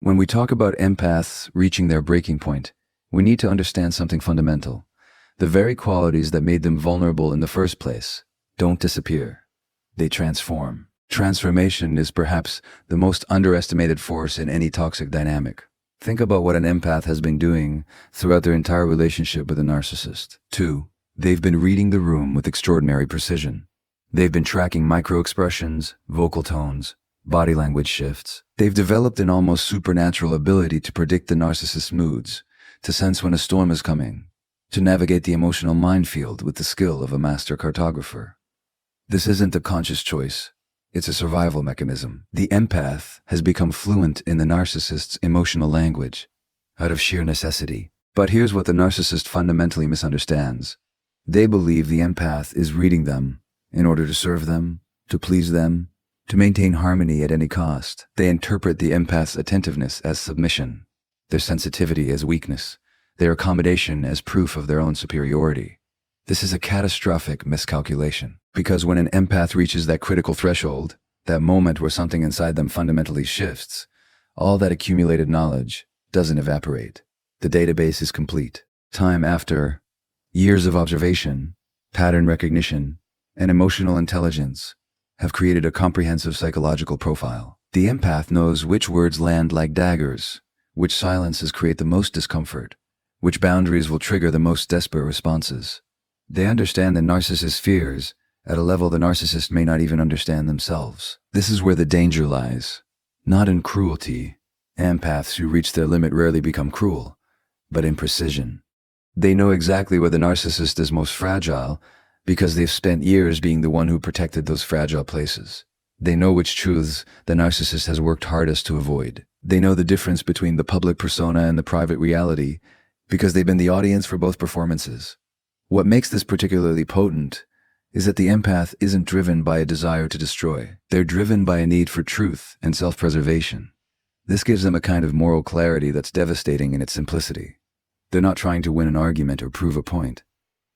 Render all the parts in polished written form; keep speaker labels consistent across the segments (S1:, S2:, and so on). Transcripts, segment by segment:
S1: When we talk about empaths reaching their breaking point, we need to understand something fundamental. The very qualities that made them vulnerable in the first place don't disappear. They transform. Transformation is perhaps the most underestimated force in any toxic dynamic. Think about what an empath has been doing throughout their entire relationship with a narcissist. 2. They've been reading the room with extraordinary precision. They've been tracking micro-expressions, vocal tones, body language shifts. They've developed an almost supernatural ability to predict the narcissist's moods, to sense when a storm is coming, to navigate the emotional minefield with the skill of a master cartographer. This isn't a conscious choice. It's a survival mechanism. The empath has become fluent in the narcissist's emotional language out of sheer necessity. But here's what the narcissist fundamentally misunderstands. They believe the empath is reading them in order to serve them, to please them, to maintain harmony at any cost. They interpret the empath's attentiveness as submission, their sensitivity as weakness, their accommodation as proof of their own superiority. This is a catastrophic miscalculation, because when an empath reaches that critical threshold, that moment where something inside them fundamentally shifts, all that accumulated knowledge doesn't evaporate. The database is complete. Time after years of observation, pattern recognition, and emotional intelligence have created a comprehensive psychological profile. The empath knows which words land like daggers, which silences create the most discomfort, which boundaries will trigger the most desperate responses. They understand the narcissist's fears at a level the narcissist may not even understand themselves. This is where the danger lies. Not in cruelty. Empaths who reach their limit rarely become cruel, but in precision. They know exactly where the narcissist is most fragile because they've spent years being the one who protected those fragile places. They know which truths the narcissist has worked hardest to avoid. They know the difference between the public persona and the private reality because they've been the audience for both performances. What makes this particularly potent is that the empath isn't driven by a desire to destroy. They're driven by a need for truth and self-preservation. This gives them a kind of moral clarity that's devastating in its simplicity. They're not trying to win an argument or prove a point.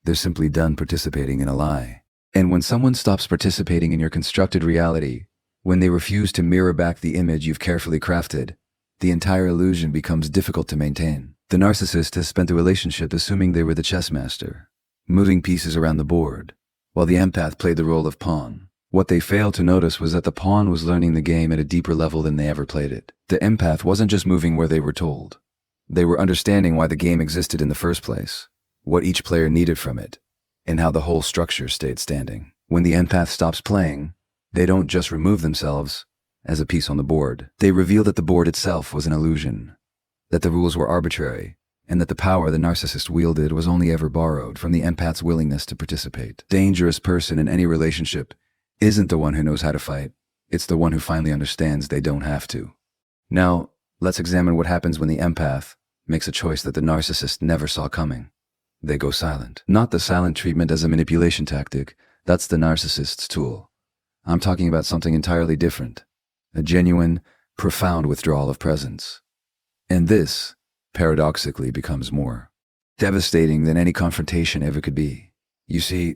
S1: They're simply done participating in a lie. And when someone stops participating in your constructed reality, when they refuse to mirror back the image you've carefully crafted, the entire illusion becomes difficult to maintain. The narcissist has spent the relationship assuming they were the chess master, moving pieces around the board, while the empath played the role of pawn. What they failed to notice was that the pawn was learning the game at a deeper level than they ever played it. The empath wasn't just moving where they were told. They were understanding why the game existed in the first place, what each player needed from it, and how the whole structure stayed standing. When the empath stops playing, they don't just remove themselves as a piece on the board. They reveal that the board itself was an illusion, that the rules were arbitrary, and that the power the narcissist wielded was only ever borrowed from the empath's willingness to participate. Dangerous person in any relationship isn't the one who knows how to fight. It's the one who finally understands they don't have to. Now, let's examine what happens when the empath makes a choice that the narcissist never saw coming. They go silent. Not the silent treatment as a manipulation tactic. That's the narcissist's tool. I'm talking about something entirely different. A genuine, profound withdrawal of presence. And this, paradoxically, becomes more devastating than any confrontation ever could be. You see,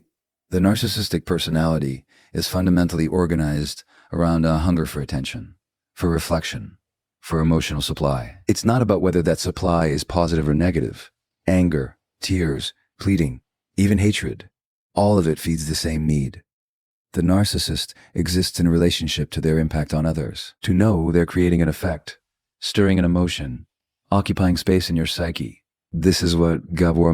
S1: the narcissistic personality is fundamentally organized around a hunger for attention, for reflection, for emotional supply. It's not about whether that supply is positive or negative. Anger, tears, pleading, even hatred, all of it feeds the same need. The narcissist exists in relationship to their impact on others, to know they're creating an effect, stirring an emotion, occupying space in your psyche. This is what Gabor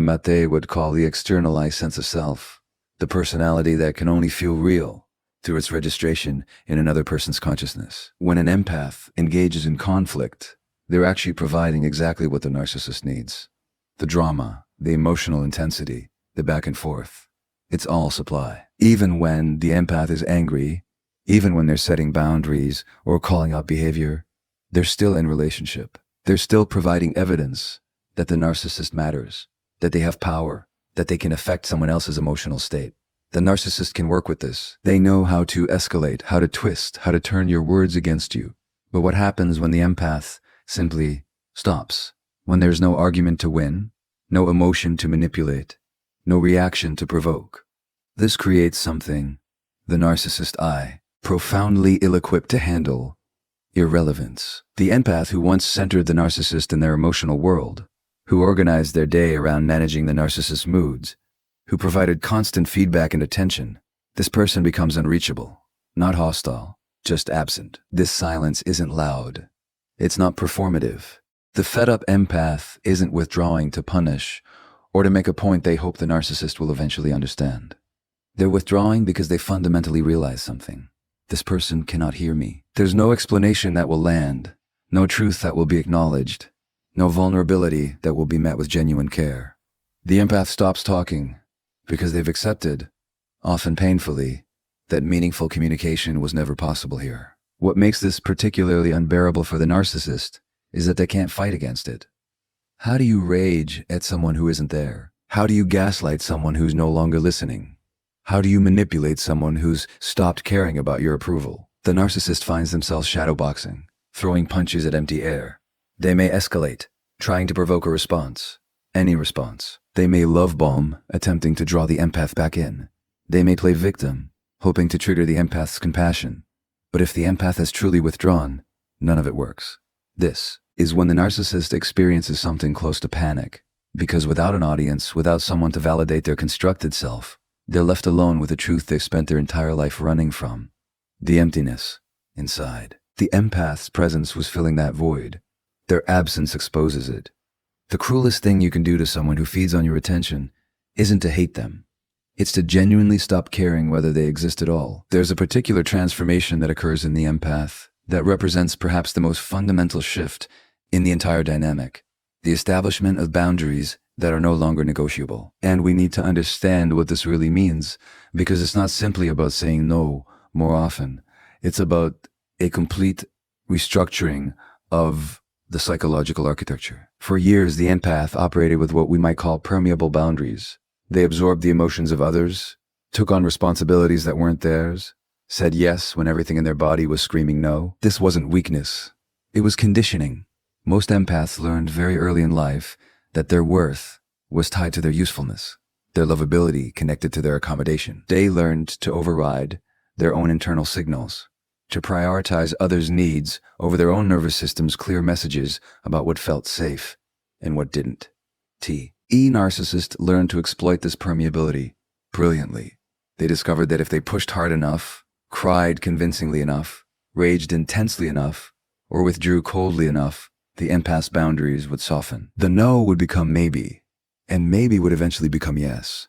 S1: would call the externalized sense of self, the personality that can only feel real through its registration in another person's consciousness. When an empath engages in conflict, they're actually providing exactly what the narcissist needs. The drama, the emotional intensity, the back and forth. It's all supply. Even when the empath is angry, even when they're setting boundaries or calling out behavior, they're still in relationship. They're still providing evidence that the narcissist matters, that they have power, that they can affect someone else's emotional state. The narcissist can work with this. They know how to escalate, how to twist, how to turn your words against you. But what happens when the empath simply stops? When there's no argument to win, no emotion to manipulate, no reaction to provoke. This creates something the narcissist I, profoundly ill-equipped to handle, irrelevance. The empath who once centered the narcissist in their emotional world, who organized their day around managing the narcissist's moods, who provided constant feedback and attention, this person becomes unreachable, not hostile, just absent. This silence isn't loud. It's not performative. The fed-up empath isn't withdrawing to punish or to make a point they hope the narcissist will eventually understand. They're withdrawing because they fundamentally realize something. This person cannot hear me. There's no explanation that will land, no truth that will be acknowledged, no vulnerability that will be met with genuine care. The empath stops talking because they've accepted, often painfully, that meaningful communication was never possible here. What makes this particularly unbearable for the narcissist is that they can't fight against it. How do you rage at someone who isn't there? How do you gaslight someone who's no longer listening? How do you manipulate someone who's stopped caring about your approval? The narcissist finds themselves shadowboxing, throwing punches at empty air. They may escalate, trying to provoke a response, any response. They may love bomb, attempting to draw the empath back in. They may play victim, hoping to trigger the empath's compassion. But if the empath has truly withdrawn, none of it works. This is when the narcissist experiences something close to panic, because without an audience, without someone to validate their constructed self, they're left alone with the truth they've spent their entire life running from. The emptiness inside. The empath's presence was filling that void. Their absence exposes it. The cruelest thing you can do to someone who feeds on your attention isn't to hate them. It's to genuinely stop caring whether they exist at all. There's a particular transformation that occurs in the empath that represents perhaps the most fundamental shift in the entire dynamic. The establishment of boundaries that are no longer negotiable. And we need to understand what this really means, because it's not simply about saying no more often. It's about a complete restructuring of the psychological architecture. For years, the empath operated with what we might call permeable boundaries. They absorbed the emotions of others, took on responsibilities that weren't theirs, said yes when everything in their body was screaming no. This wasn't weakness. It was conditioning. Most empaths learned very early in life that their worth was tied to their usefulness, their lovability connected to their accommodation. They learned to override their own internal signals, to prioritize others' needs over their own nervous system's clear messages about what felt safe and what didn't. Narcissists learned to exploit this permeability brilliantly. They discovered that if they pushed hard enough, cried convincingly enough, raged intensely enough, or withdrew coldly enough, the empath's boundaries would soften. The no would become maybe, and maybe would eventually become yes.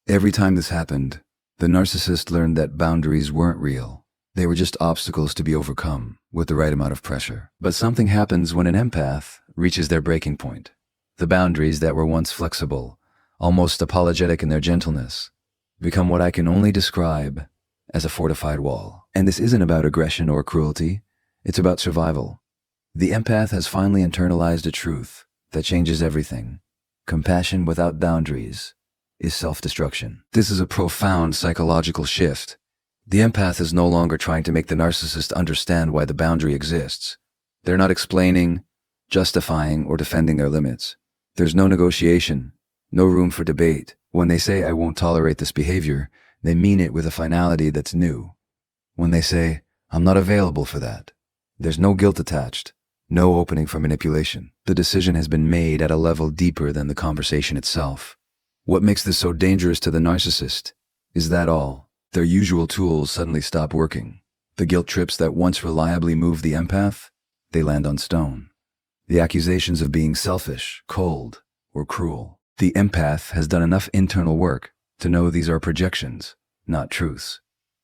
S1: Every time this happened, the narcissist learned that boundaries weren't real. They were just obstacles to be overcome with the right amount of pressure. But something happens when an empath reaches their breaking point. The boundaries that were once flexible, almost apologetic in their gentleness, become what I can only describe as a fortified wall. And this isn't about aggression or cruelty. It's about survival. The empath has finally internalized a truth that changes everything. Compassion without boundaries is self-destruction. This is a profound psychological shift. The empath is no longer trying to make the narcissist understand why the boundary exists. They're not explaining, justifying, or defending their limits. There's no negotiation, no room for debate. When they say, "I won't tolerate this behavior," they mean it with a finality that's new. When they say, "I'm not available for that," there's no guilt attached, no opening for manipulation. The decision has been made at a level deeper than the conversation itself. What makes this so dangerous to the narcissist is that all their usual tools suddenly stop working. The guilt trips that once reliably moved the empath, they land on stone. The accusations of being selfish, cold, or cruel. The empath has done enough internal work to know these are projections, not truths.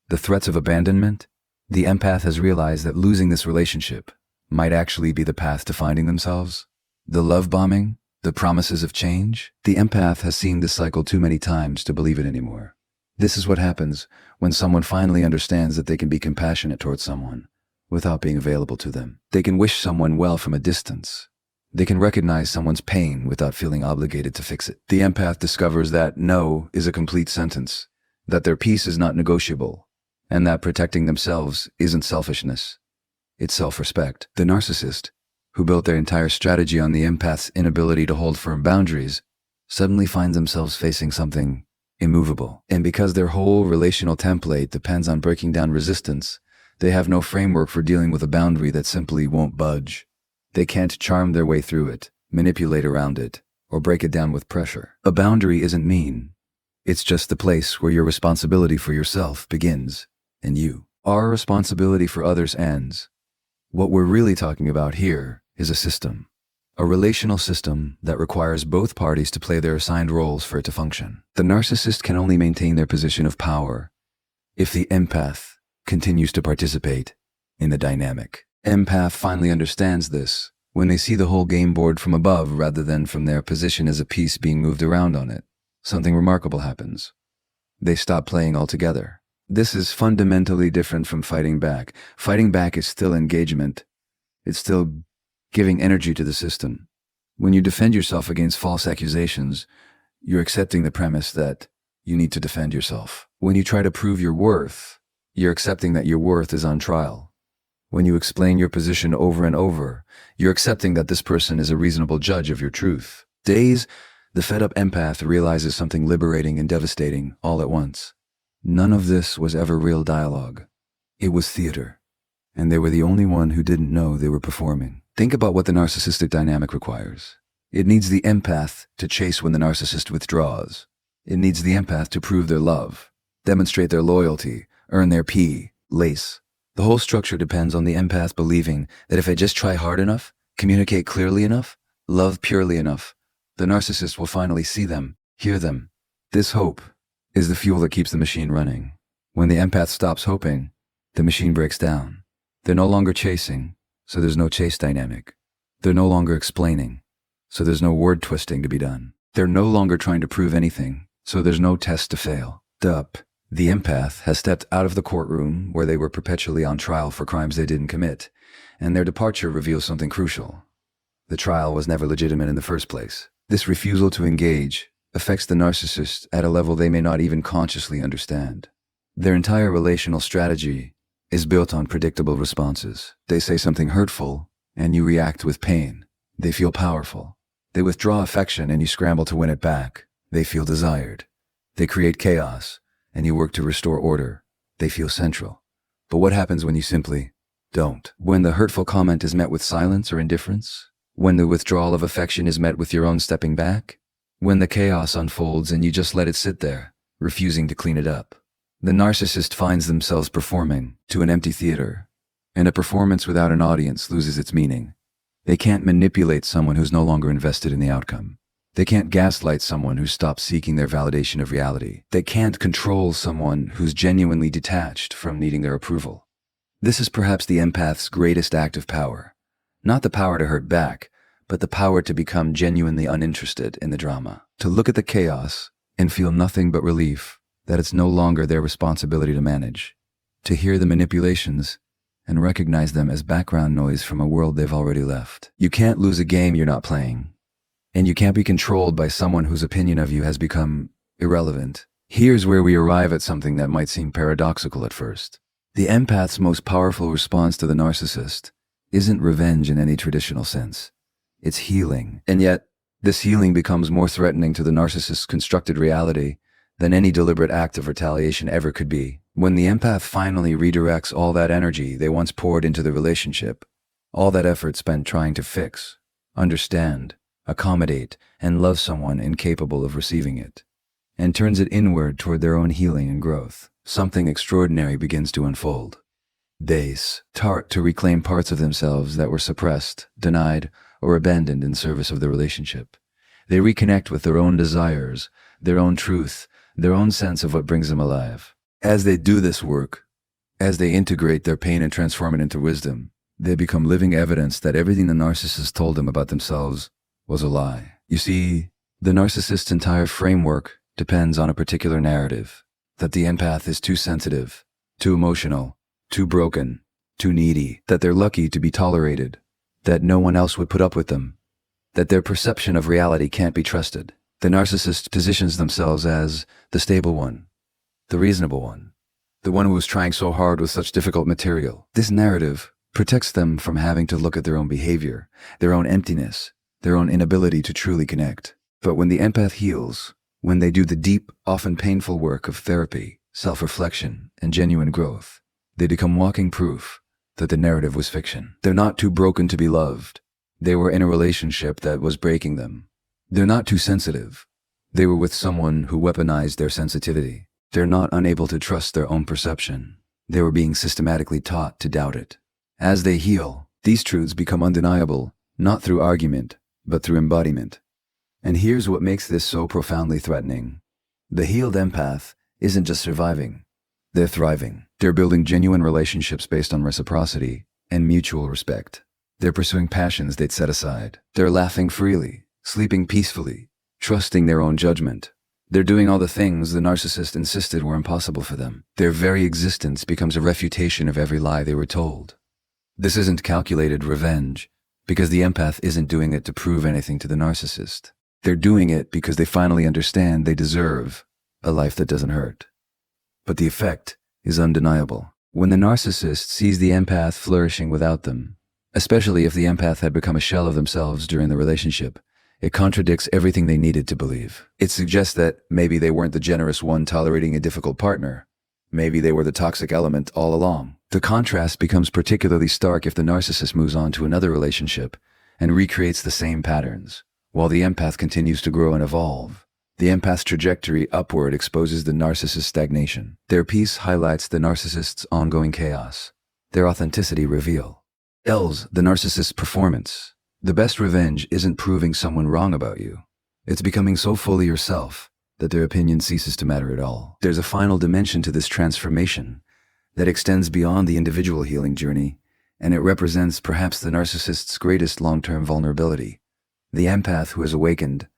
S1: The threats of abandonment, the empath has realized that losing this relationship might actually be the path to finding themselves. The love bombing, the promises of change, the empath has seen this cycle too many times to believe it anymore. This is what happens when someone finally understands that they can be compassionate towards someone without being available to them. They can wish someone well from a distance. They can recognize someone's pain without feeling obligated to fix it. The empath discovers that no is a complete sentence, that their peace is not negotiable, and that protecting themselves isn't selfishness. It's self-respect. The narcissist, who built their entire strategy on the empath's inability to hold firm boundaries, suddenly finds themselves facing something immovable. And because their whole relational template depends on breaking down resistance, They have no framework for dealing with a boundary that simply won't budge. They can't charm their way through it, manipulate around it, or break it down with pressure. A boundary isn't mean. It's just the place where your responsibility for yourself begins, and our responsibility for others ends. What we're really talking about here is a system. A relational system that requires both parties to play their assigned roles for it to function. The narcissist can only maintain their position of power if the empath continues to participate in the dynamic. Empath finally understands this when they see the whole game board from above rather than from their position as a piece being moved around on it. Something remarkable happens. They stop playing altogether. This is fundamentally different from fighting back. Fighting back is still engagement. It's still giving energy to the system. When you defend yourself against false accusations, you're accepting the premise that you need to defend yourself. When you try to prove your worth, you're accepting that your worth is on trial. When you explain your position over and over, you're accepting that this person is a reasonable judge of your truth. The fed-up empath realizes something liberating and devastating all at once. None of this was ever real dialogue. It was theater. And they were the only one who didn't know they were performing. Think about what the narcissistic dynamic requires. It needs the empath to chase when the narcissist withdraws. It needs the empath to prove their love, demonstrate their loyalty, earn their lace. The whole structure depends on the empath believing that if I just try hard enough, communicate clearly enough, love purely enough, the narcissist will finally see them, hear them. This hope is the fuel that keeps the machine running. When the empath stops hoping, the machine breaks down. They're no longer chasing, so there's no chase dynamic. They're no longer explaining, so there's no word twisting to be done. They're no longer trying to prove anything, so there's no test to fail. The empath has stepped out of the courtroom where they were perpetually on trial for crimes they didn't commit, and their departure reveals something crucial. The trial was never legitimate in the first place. This refusal to engage affects the narcissist at a level they may not even consciously understand. Their entire relational strategy is built on predictable responses. They say something hurtful, and you react with pain. They feel powerful. They withdraw affection, and you scramble to win it back. They feel desired. They create chaos, and you work to restore order. They feel central. But what happens when you simply don't? When the hurtful comment is met with silence or indifference? When the withdrawal of affection is met with your own stepping back? When the chaos unfolds and you just let it sit there, refusing to clean it up? The narcissist finds themselves performing to an empty theater, and a performance without an audience loses its meaning. They can't manipulate someone who's no longer invested in the outcome. They can't gaslight someone who's stopped seeking their validation of reality. They can't control someone who's genuinely detached from needing their approval. This is perhaps the empath's greatest act of power. Not the power to hurt back, but the power to become genuinely uninterested in the drama. To look at the chaos and feel nothing but relief that it's no longer their responsibility to manage. To hear the manipulations and recognize them as background noise from a world they've already left. You can't lose a game you're not playing. And you can't be controlled by someone whose opinion of you has become irrelevant. Here's where we arrive at something that might seem paradoxical at first. The empath's most powerful response to the narcissist isn't revenge in any traditional sense. It's healing. And yet, this healing becomes more threatening to the narcissist's constructed reality than any deliberate act of retaliation ever could be. When the empath finally redirects all that energy they once poured into the relationship, all that effort spent trying to fix, understand, accommodate, and love someone incapable of receiving it, and turns it inward toward their own healing and growth, something extraordinary begins to unfold. They start to reclaim parts of themselves that were suppressed, denied, or abandoned in service of the relationship. They reconnect with their own desires, their own truth, their own sense of what brings them alive. As they do this work, as they integrate their pain and transform it into wisdom, they become living evidence that everything the narcissist told them about themselves was a lie. You see, the narcissist's entire framework depends on a particular narrative, that the empath is too sensitive, too emotional, too broken, too needy, that they're lucky to be tolerated, that no one else would put up with them, that their perception of reality can't be trusted. The narcissist positions themselves as the stable one, the reasonable one, the one who was trying so hard with such difficult material. This narrative protects them from having to look at their own behavior, their own emptiness, their own inability to truly connect. But when the empath heals, when they do the deep, often painful work of therapy, self-reflection, and genuine growth, They become walking proof that the narrative was fiction. They're not too broken to be loved. They were in a relationship that was breaking them. They're not too sensitive. They were with someone who weaponized their sensitivity. They're not unable to trust their own perception. They were being systematically taught to doubt it. As they heal, these truths become undeniable, not through argument, but through embodiment. And here's what makes this so profoundly threatening. The healed empath isn't just surviving. They're thriving. They're building genuine relationships based on reciprocity and mutual respect. They're pursuing passions they'd set aside. They're laughing freely, sleeping peacefully, trusting their own judgment. They're doing all the things the narcissist insisted were impossible for them. Their very existence becomes a refutation of every lie they were told. This isn't calculated revenge, because the empath isn't doing it to prove anything to the narcissist. They're doing it because they finally understand they deserve a life that doesn't hurt. But the effect is undeniable. When the narcissist sees the empath flourishing without them, especially if the empath had become a shell of themselves during the relationship, it contradicts everything they needed to believe. It suggests that maybe they weren't the generous one tolerating a difficult partner. Maybe they were the toxic element all along. The contrast becomes particularly stark if the narcissist moves on to another relationship and recreates the same patterns, while the empath continues to grow and evolve. The empath's trajectory upward exposes the narcissist's stagnation. Their peace highlights the narcissist's ongoing chaos. Their authenticity reveals the narcissist's performance. The best revenge isn't proving someone wrong about you. It's becoming so fully yourself that their opinion ceases to matter at all. There's a final dimension to this transformation that extends beyond the individual healing journey, and it represents perhaps the narcissist's greatest long-term vulnerability. The empath who has awakened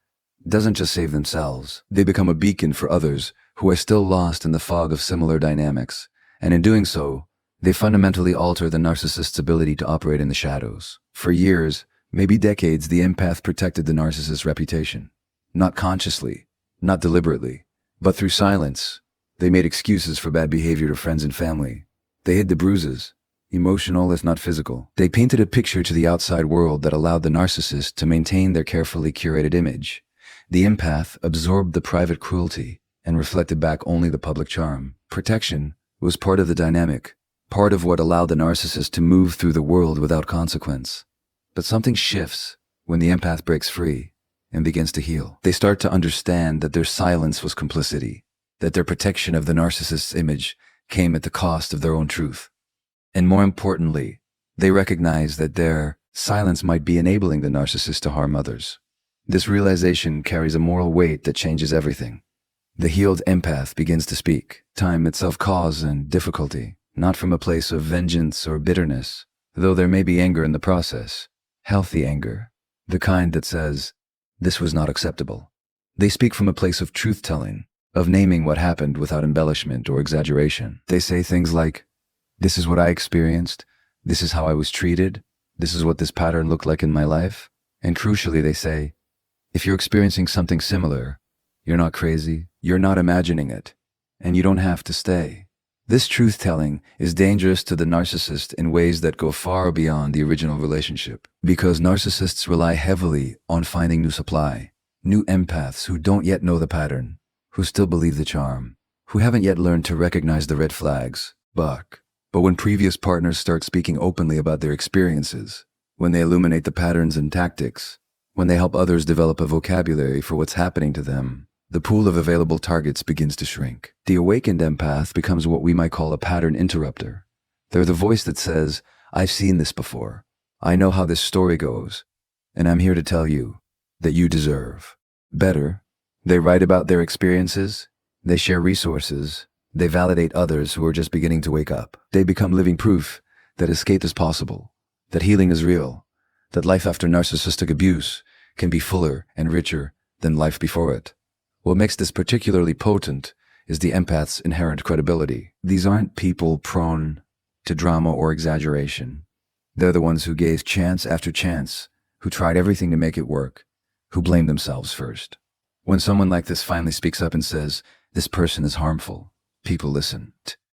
S1: doesn't just save themselves. They become a beacon for others who are still lost in the fog of similar dynamics, and in doing so, they fundamentally alter the narcissist's ability to operate in the shadows. For years, maybe decades, the empath protected the narcissist's reputation. Not consciously, not deliberately, but through silence. They made excuses for bad behavior to friends and family. They hid the bruises, emotional if not physical. They painted a picture to the outside world that allowed the narcissist to maintain their carefully curated image. The empath absorbed the private cruelty and reflected back only the public charm. Protection was part of the dynamic, part of what allowed the narcissist to move through the world without consequence. But something shifts when the empath breaks free and begins to heal. They start to understand that their silence was complicity, that their protection of the narcissist's image came at the cost of their own truth. And more importantly, they recognize that their silence might be enabling the narcissist to harm others. This realization carries a moral weight that changes everything. The healed empath begins to speak, time itself cause and difficulty, not from a place of vengeance or bitterness, though there may be anger in the process. Healthy anger, the kind that says, "This was not acceptable." They speak from a place of truth-telling, of naming what happened without embellishment or exaggeration. They say things like, "This is what I experienced, this is how I was treated, this is what this pattern looked like in my life." And crucially, they say, if you're experiencing something similar, you're not crazy, you're not imagining it, and you don't have to stay. This truth-telling is dangerous to the narcissist in ways that go far beyond the original relationship, because narcissists rely heavily on finding new supply, new empaths who don't yet know the pattern, who still believe the charm, who haven't yet learned to recognize the red flags. But when previous partners start speaking openly about their experiences, when they illuminate the patterns and tactics, when they help others develop a vocabulary for what's happening to them, the pool of available targets begins to shrink. The awakened empath becomes what we might call a pattern interrupter. They're the voice that says, "I've seen this before. I know how this story goes, and I'm here to tell you that you deserve better." They write about their experiences, they share resources, they validate others who are just beginning to wake up. They become living proof that escape is possible, that healing is real, that life after narcissistic abuse can be fuller and richer than life before it. What makes this particularly potent is the empath's inherent credibility. These aren't people prone to drama or exaggeration. They're the ones who gave chance after chance, who tried everything to make it work, who blamed themselves first. When someone like this finally speaks up and says, "This person is harmful," people listen.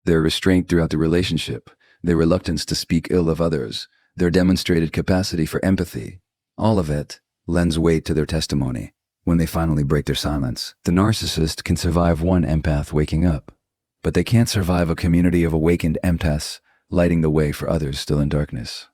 S1: Their restraint throughout the relationship, their reluctance to speak ill of others, their demonstrated capacity for empathy, all of it lends weight to their testimony. When they finally break their silence, the narcissist can survive one empath waking up, but they can't survive a community of awakened empaths lighting the way for others still in darkness.